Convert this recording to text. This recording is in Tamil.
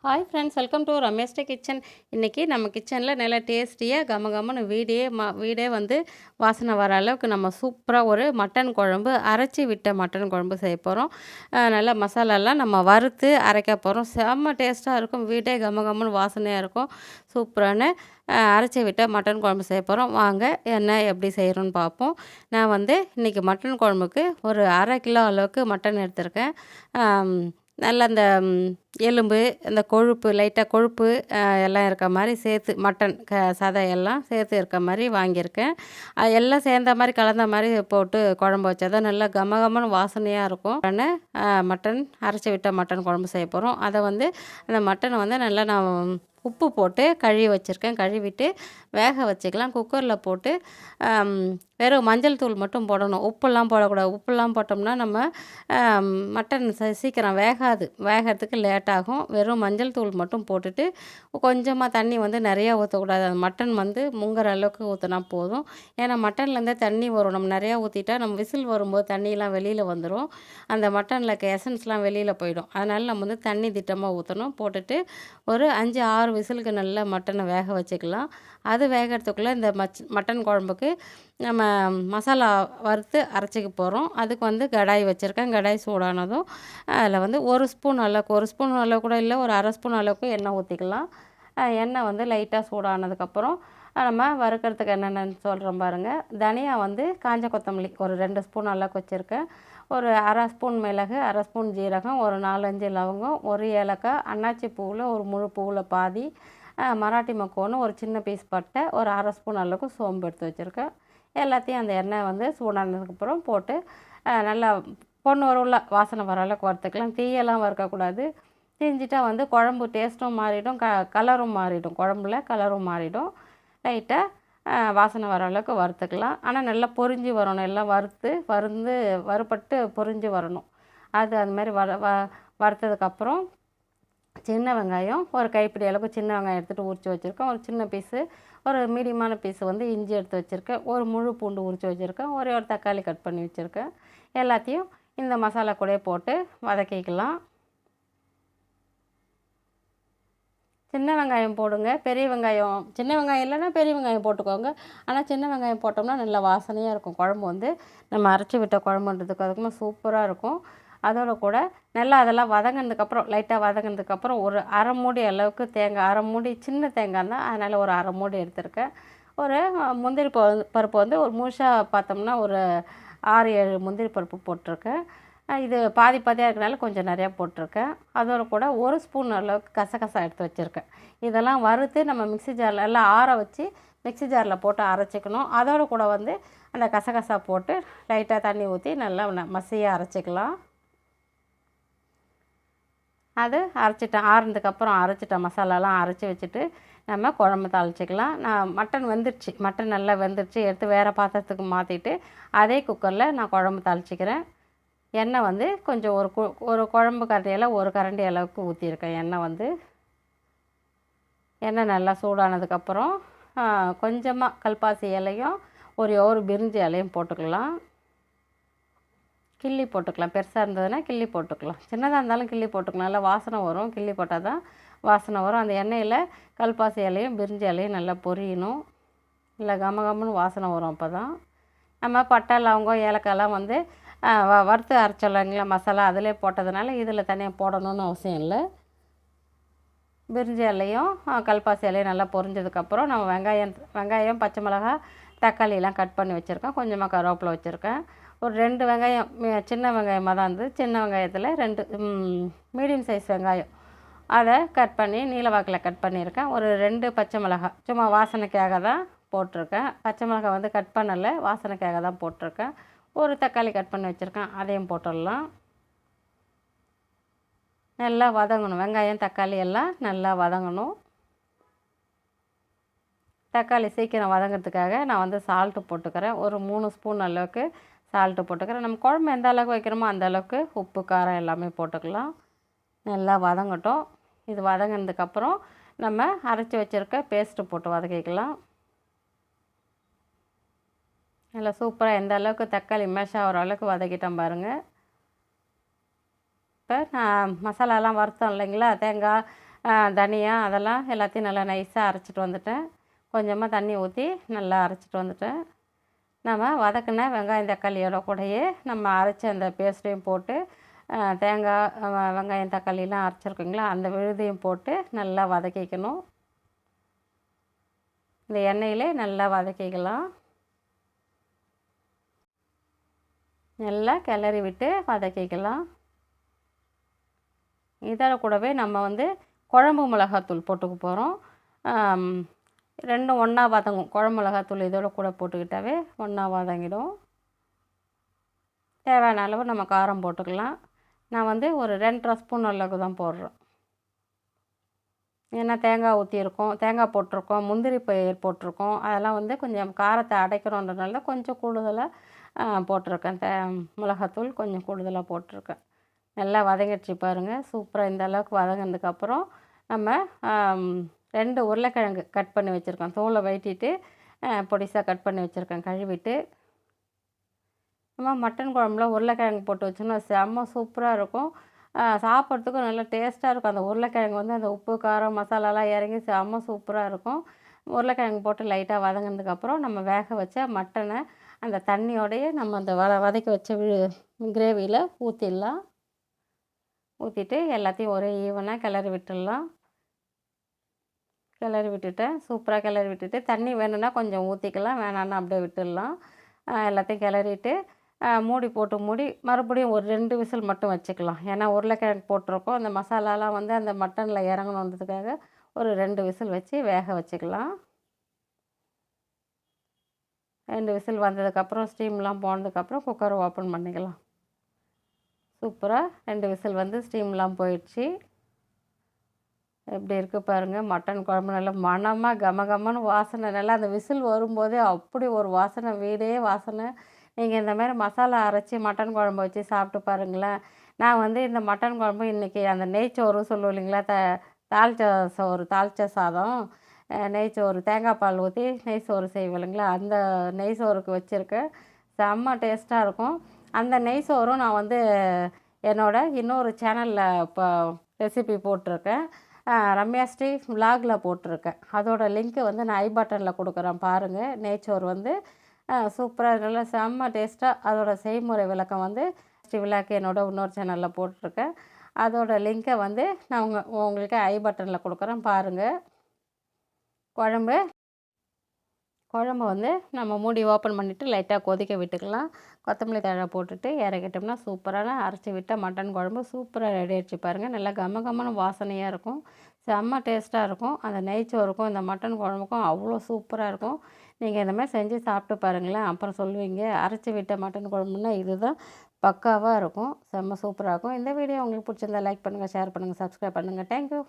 ஹாய் ஃப்ரெண்ட்ஸ், வெல்கம் டு ரமேஷ்ட கிச்சன். இன்றைக்கி நம்ம கிச்சனில் நல்லா டேஸ்டியாக கமகமன்னு வீடே வந்து வாசனை வர அளவுக்கு நம்ம சூப்பராக ஒரு மட்டன் குழம்பு, அரைச்சி விட்ட மட்டன் குழம்பு செய்ய போகிறோம். நல்லா மசாலாலாம் நம்ம வறுத்து அரைக்க போகிறோம். செம்ம டேஸ்ட்டாக இருக்கும். வீடே கமகமன்னு வாசனையாக இருக்கும். சூப்பரான அரைச்சி விட்ட மட்டன் குழம்பு செய்ய போகிறோம். வாங்க என்ன எப்படி செய்கிறோன்னு பார்ப்போம். நான் வந்து இன்றைக்கி மட்டன் குழம்புக்கு ஒரு 1/2 கிலோ அளவுக்கு மட்டன் எடுத்திருக்கேன். நல்லா அந்த எலும்பு, அந்த கொழுப்பு லைட்டாக கொழுப்பு எல்லாம் இருக்க மாதிரி சேர்த்து மட்டன் சதை எல்லாம் சேர்த்து இருக்க மாதிரி வாங்கியிருக்கேன். அது எல்லாம் சேர்ந்த மாதிரி கலந்த மாதிரி போட்டு குழம்பு வச்சா தான் நல்லா கமகமன்னு வாசனையாக இருக்கும். மட்டன் அரைச்சி விட்ட மட்டன் குழம்பு செய்ய போகிறோம். அதை வந்து அந்த மட்டனை வந்து நல்லா நான் உப்பு போட்டு கழுவி வச்சுருக்கேன். கழுவிட்டு வேக வச்சுக்கலாம். குக்கரில் போட்டு வெறும் மஞ்சள் தூள் மட்டும் போடணும். உப்புலாம் போடக்கூடாது. உப்புலாம் போட்டோம்னா நம்ம மட்டன் சீக்கிரம் வேகிறதுக்கு லேட் ஆகும். வெறும் மஞ்சள் தூள் மட்டும் போட்டுட்டு கொஞ்சமாக தண்ணி வந்து நிறையா ஊற்றக்கூடாது. அந்த மட்டன் வந்து முங்குற அளவுக்கு ஊற்றினா போதும். ஏன்னா மட்டன்லேருந்தே தண்ணி வரும். நம்ம நிறையா ஊற்றிட்டா நம்ம விசில் வரும்போது தண்ணியெலாம் வெளியில் வந்துடும். அந்த மட்டனில் இருக்க எசன்ஸ்லாம் வெளியில் போயிடும். அதனால் நம்ம வந்து தண்ணி திட்டமாக ஊற்றணும். போட்டுட்டு ஒரு 5, 6 விசிலுக்கு நல்லா மட்டனை வேக வச்சுக்கலாம். அது வேகிறதுக்குள்ளே இந்த மட்டன் குழம்புக்கு நம்ம மசாலா வறுத்து அரைச்சிக்க போகிறோம். அதுக்கு வந்து கடாய் வச்சுருக்கேன். கடாய் சூடானதும் அதில் வந்து 1 ஸ்பூன் அளவுக்கு, 1 ஸ்பூன் அளவு கூட இல்லை, ஒரு 1/2 ஸ்பூன் அளவுக்கு எண்ணெய் ஊற்றிக்கலாம். எண்ணெய் வந்து லைட்டாக சூடானதுக்கப்புறம் நம்ம வறுக்கிறதுக்கு என்னென்னு சொல்கிறோம் பாருங்கள். தனியா வந்து காஞ்ச கொத்தமல்லி ஒரு 2 ஸ்பூன் அளவுக்கு வச்சுருக்கேன். ஒரு 1/2 ஸ்பூன் மிளகு, 1/2 ஸ்பூன் ஜீரகம், ஒரு 4, 5 லவங்கம், ஒரு ஏலக்காய், அன்னாச்சி பூவில் ஒரு முழு பூவில் பாதி, மராட்டி மொக்கு ஒரு சின்ன பீஸ் பட்டை, ஒரு 1/2 ஸ்பூன் அளவுக்கு சோம்பு எடுத்து வச்சுருக்கேன். எல்லாத்தையும் அந்த எண்ணெய் வந்து சூடானதுக்கப்புறம் போட்டு நல்லா பொன்னிறமா வாசனை வர அளவுக்கு வறுத்துக்கலாம். தீயெல்லாம் வறுக்கக்கூடாது. தீஞ்சிட்டா வந்து குழம்பு டேஸ்ட்டும் மாறிடும், கலரும் மாறிடும். குழம்புல கலரும் மாறிடும். லைட்டாக வாசனை வர அளவுக்கு வறுத்துக்கலாம். ஆனால் நல்லா பொரிஞ்சு வரணும். எல்லாம் வறுபட்டு பொரிஞ்சு வரணும். அது மாதிரி வறுத்ததுக்கப்புறம் சின்ன வெங்காயம் ஒரு கைப்பிடி அளவுக்கு சின்ன வெங்காயம் எடுத்துகிட்டு உரித்து வச்சுருக்கேன். ஒரு சின்ன பீஸு, ஒரு மீடியமான பீஸு வந்து இஞ்சி எடுத்து வச்சுருக்கேன். ஒரு முழு பூண்டு உரித்து வச்சுருக்கேன். ஒரே ஒரு தக்காளி கட் பண்ணி வச்சுருக்கேன். எல்லாத்தையும் இந்த மசாலா கூடயே போட்டு வதக்கிக்கலாம். சின்ன வெங்காயம் போடுங்க. பெரிய வெங்காயம் சின்ன வெங்காயம் இல்லைன்னா பெரிய வெங்காயம் போட்டுக்கோங்க. ஆனால் சின்ன வெங்காயம் போட்டோம்னா நல்லா வாசனையாக இருக்கும். குழம்பு வந்து நம்ம அரைச்சி விட்ட குழம்புன்றதுக்கு அதுக்குமே சூப்பராக இருக்கும். அதோடு கூட நல்லா அதெல்லாம் வதங்கினதுக்கப்புறம் லைட்டாக வதங்கினதுக்கப்புறம் ஒரு 1/2 மூடி அளவுக்கு தேங்காய், 1/2 மூடி சின்ன தேங்காய் தான், அதனால் ஒரு 1/2 மூடி எடுத்திருக்கேன். ஒரு முந்திரி பருப்பு வந்து ஒரு முழுசாக பார்த்தோம்னா ஒரு 6, 7 முந்திரி பருப்பு போட்டிருக்கேன். இது பாதி பாதியாக இருக்கிறனால கொஞ்சம் நிறையா போட்டிருக்கேன். அதோடு கூட 1 ஸ்பூன் அளவுக்கு கசகசா எடுத்து வச்சுருக்கேன். இதெல்லாம் வறுத்து நம்ம மிக்ஸி ஜாரில் எல்லாம் ஆற வச்சு மிக்ஸி ஜாரில் போட்டு அரைச்சிக்கணும். அதோடு கூட வந்து அந்த கசகசா போட்டு லைட்டாக தண்ணி ஊற்றி நல்லா மசியாக அரைச்சிக்கலாம். அது ஆறுனதுக்கப்புறம் அரைச்சிட்ட மசாலாலாம் அரைச்சி வச்சுட்டு நம்ம குழம்பு தாளிச்சிக்கலாம். நான் மட்டன் நல்லா வெந்துருச்சு, எடுத்து வேறு பாத்திரத்துக்கு மாற்றிட்டு அதே குக்கரில் நான் குழம்பு தாளிச்சிக்கிறேன். எண்ணெய் வந்து கொஞ்சம் ஒரு குழம்பு கரண்டியில் ஒரு கரண்டி அளவுக்கு ஊற்றிருக்கேன். எண்ணெய் நல்லா சூடானதுக்கப்புறம் கொஞ்சமாக கல்பாசி இலையும் ஒரு பிரிஞ்சி இலையும் போட்டுக்கலாம். கிள்ளி போட்டுக்கலாம். பெருசாக இருந்ததுன்னா கிள்ளி போட்டுக்கலாம். சின்னதாக இருந்தாலும் கிள்ளி போட்டுக்கலாம். நல்லா வாசனை வரும். கிள்ளி போட்டால் தான் வாசனை வரும். அந்த எண்ணெயில் கல்பாசி இலையும் பிரிஞ்சி இலையும் நல்லா பொரியணும். இல்லை கமகமன்னு வாசனை வரும். அப்போ தான் நம்ம பட்டை, லவங்கம், ஏலக்காயெல்லாம் வந்து வறுத்து அரைச்சோம்லைங்களா மசாலா, அதிலே போட்டதுனால இதில் தனியாக போடணும்னு அவசியம் இல்லை. பிரிஞ்சி இலையும் கல்பாசி இலையும் நல்லா பொரிஞ்சதுக்கப்புறம் நம்ம வெங்காயம், பச்சை மிளகாய், தக்காளியெல்லாம் கட் பண்ணி வச்சுருக்கேன். கொஞ்சமாக கருவேப்பிலை வச்சுருக்கேன். ஒரு 2 வெங்காயம், சின்ன வெங்காயமாக தான் இருந்தது. சின்ன வெங்காயத்தில் 2 மீடியம் சைஸ் வெங்காயம் அதை கட் பண்ணி நீல வாக்கில் கட் பண்ணியிருக்கேன். ஒரு 2 பச்சை மிளகாய் சும்மா வாசனைக்காக தான் போட்டிருக்கேன். பச்சை மிளகாய் வந்து கட் பண்ணலை, வாசனைக்காக தான் போட்டிருக்கேன். ஒரு தக்காளி கட் பண்ணி வச்சுருக்கேன், அதையும் போட்டுடலாம். நல்லா வதங்கணும். வெங்காயம், தக்காளி எல்லாம் நல்லா வதங்கணும். தக்காளி சீக்கிரம் வதங்கிறதுக்காக நான் வந்து சால்ட்டு போட்டுக்கிறேன். ஒரு 3 ஸ்பூன் அளவுக்கு சால்ட்டு போட்டுக்கிறேன். நம்ம குழம்பு எந்த அளவுக்கு வைக்கிறோமோ அந்த அளவுக்கு உப்பு, காரம் எல்லாமே போட்டுக்கலாம். நல்லா வதங்கட்டும். இது வதங்கினதுக்கப்புறம் நம்ம அரைச்சி வச்சுருக்க பேஸ்ட்டு போட்டு வதக்கிக்கலாம். நல்லா சூப்பராக எந்த அளவுக்கு தக்காளி மேஷ் ஆகிற அளவுக்கு வதக்கிட்டோம் பாருங்கள். இப்போ நான் மசாலாலாம் வறுத்தோம் இல்லைங்களா, தேங்காய், தனியா அதெல்லாம் எல்லாத்தையும் நல்லா நைஸாக அரைச்சிட்டு வந்துட்டேன். கொஞ்சமாக தண்ணி ஊற்றி நல்லா அரைச்சிட்டு வந்துட்டேன். நம்ம வதக்கின வெங்காயம் தக்காளியோட கூடயே நம்ம அரைச்ச அந்த பேஸ்ட்டையும் போட்டு தேங்காய் வெங்காயம் தக்காளிலாம் அரைச்சிருக்குங்களா அந்த விழுதையும் போட்டு நல்லா வதக்கிக்கணும். இந்த எண்ணெயிலே நல்லா வதக்கிக்கலாம். நல்லா கிளறி விட்டு வதக்கிக்கலாம். இதோட கூடவே நம்ம வந்து குழம்பு மிளகாத்தூள் போட்டுக்க போகிறோம். ரெண்டும் ஒன்றா வதங்கும். குழம்பு மிளகாத்தூள் இதோட கூட போட்டுக்கிட்டாவே ஒன்றா வதங்கிடும். தேவையான அளவு நம்ம காரம் போட்டுக்கலாம். நான் வந்து ஒரு 2 1/2 ஸ்பூன் அளவுக்கு தான் போடுறேன். ஏன்னா தேங்காய் ஊற்றியிருக்கோம், தேங்காய் போட்டிருக்கோம், முந்திரி பயிர் போட்டிருக்கோம். அதெல்லாம் வந்து கொஞ்சம் காரத்தை அடைக்கணுன்றதுனால கொஞ்சம் கூடுதலாக போட்டிருக்கேன். மிளகாத்தூள் கொஞ்சம் கூடுதலாக போட்டிருக்கேன். நல்லா வதங்கிடுச்சு பாருங்கள். சூப்பராக இந்த அளவுக்கு வதங்கினதுக்கப்புறம் நம்ம 2 உருளைக்கிழங்கு கட் பண்ணி வச்சுருக்கேன். தோலை வெட்டிட்டு பொடிசாக கட் பண்ணி வச்சுருக்கேன் கழுவிட்டு. நம்ம மட்டன் குழம்புல உருளைக்கிழங்கு போட்டு வச்சோம்னா செம்ம சூப்பராக இருக்கும். சாப்பிட்றதுக்கும் நல்லா டேஸ்ட்டாக இருக்கும். அந்த உருளைக்கிழங்கு வந்து அந்த உப்பு காரம் மசாலாலாம் இறங்கி செம்ம சூப்பராக இருக்கும். உருளைக்கிழங்கு போட்டு லைட்டாக வதங்கினதுக்கப்புறம் நம்ம வேக வச்ச மட்டனை அந்த தண்ணியோடையே நம்ம அந்த வதக்கி வச்ச கிரேவியில் ஊற்றிடலாம். ஊற்றிட்டு எல்லாத்தையும் ஒரே ஈவனாக கிளறி விட்டுடலாம். கிளறி விட்டுட்டேன். சூப்பராக கிளறி விட்டுட்டு தண்ணி வேணும்னா கொஞ்சம் ஊற்றிக்கலாம், வேணான்னா அப்படியே விட்டுடலாம். எல்லாத்தையும் கிளறிட்டு மூடி போட்டு மூடி மறுபடியும் ஒரு 2 விசில் மட்டும் வச்சுக்கலாம். ஏன்னா உருளைக்கிழங்கு போட்டிருக்கோம். அந்த மசாலாலாம் வந்து அந்த மட்டனில் இறங்கணுன்றதுக்காக ஒரு 2 விசில் வச்சு வேக வச்சுக்கலாம். 2 விசில் வந்ததுக்கப்புறம் ஸ்டீம்லாம் போனதுக்கப்புறம் குக்கரை ஓப்பன் பண்ணிக்கலாம். சூப்பராக 2 விசில் வந்து ஸ்டீம்லாம் போயிடுச்சு. எப்படி இருக்குது பாருங்கள். மட்டன் குழம்பு நல்லா மணமாக கமகமன்னு வாசனை, நல்லா அந்த விசில் வரும்போதே அப்படி ஒரு வாசனை, வீடே வாசனை. நீங்கள் இந்த மாதிரி மசாலா அரைச்சி மட்டன் குழம்பு வச்சு சாப்பிட்டு பாருங்களேன். நான் வந்து இந்த மட்டன் குழம்பு இன்றைக்கி அந்த நெய்ச்சோறு சொல்லுவோம் இல்லைங்களா, தாளித்த சாதம், நெய்ச்சோறு தேங்காய் பால் ஊற்றி நெய்ச்சோறு செய்வோம் இல்லைங்களா, அந்த நெய்ச்சோறுக்கு வச்சுருக்கேன். செம்ம டேஸ்ட்டாக இருக்கும். அந்த நெய்ச்சோறும் நான் வந்து என்னோட இன்னொரு சேனலில் இப்போ ரெசிபி போட்டிருக்கேன். ரம்யா ஸ்ரீ விலாகில் போட்டிருக்கேன். அதோட லிங்க்கு வந்து நான் ஐ பட்டனில் கொடுக்குறேன் பாருங்கள். நெய்ச்சோறு வந்து சூப்பராக நல்லா செம்ம டேஸ்ட்டாக. அதோட செய்முறை விளக்கம் வந்து ஸ்ரீ விலாக் என்னோட இன்னொரு சேனலில் போட்டிருக்கேன். அதோட லிங்க்கை வந்து நான் உங்களுக்கு ஐ பட்டனில் கொடுக்குறேன் பாருங்கள். குழம்பு வந்து நம்ம மூடி ஓப்பன் பண்ணிவிட்டு லைட்டாக கொதிக்க விட்டுக்கலாம். கொத்தமல்லி தழை போட்டுட்டு இறக்கிட்டோம்னா சூப்பரான அரைச்சி விட்ட மட்டன் குழம்பு சூப்பராக ரெடி ஆகிடுச்சு பாருங்கள். நல்லா கமகமான வாசனையாக இருக்கும். செம்ம டேஸ்ட்டாக இருக்கும். அந்த நெய்ச்சோறுக்கும் இந்த மட்டன் குழம்புக்கும் அவ்வளோ சூப்பராக இருக்கும். நீங்கள் இந்த மாதிரி செஞ்சு சாப்பிட்டு பாருங்களேன். அப்புறம் சொல்லுவீங்க அரைச்சி விட்ட மட்டன் குழம்புன்னா இதுதான் பக்காவாக இருக்கும். செம்ம சூப்பராக இருக்கும். இந்த வீடியோ உங்களுக்கு பிடிச்சிருந்தா லைக் பண்ணுங்கள், ஷேர் பண்ணுங்கள், சப்ஸ்கிரைப் பண்ணுங்கள். தேங்க்யூ.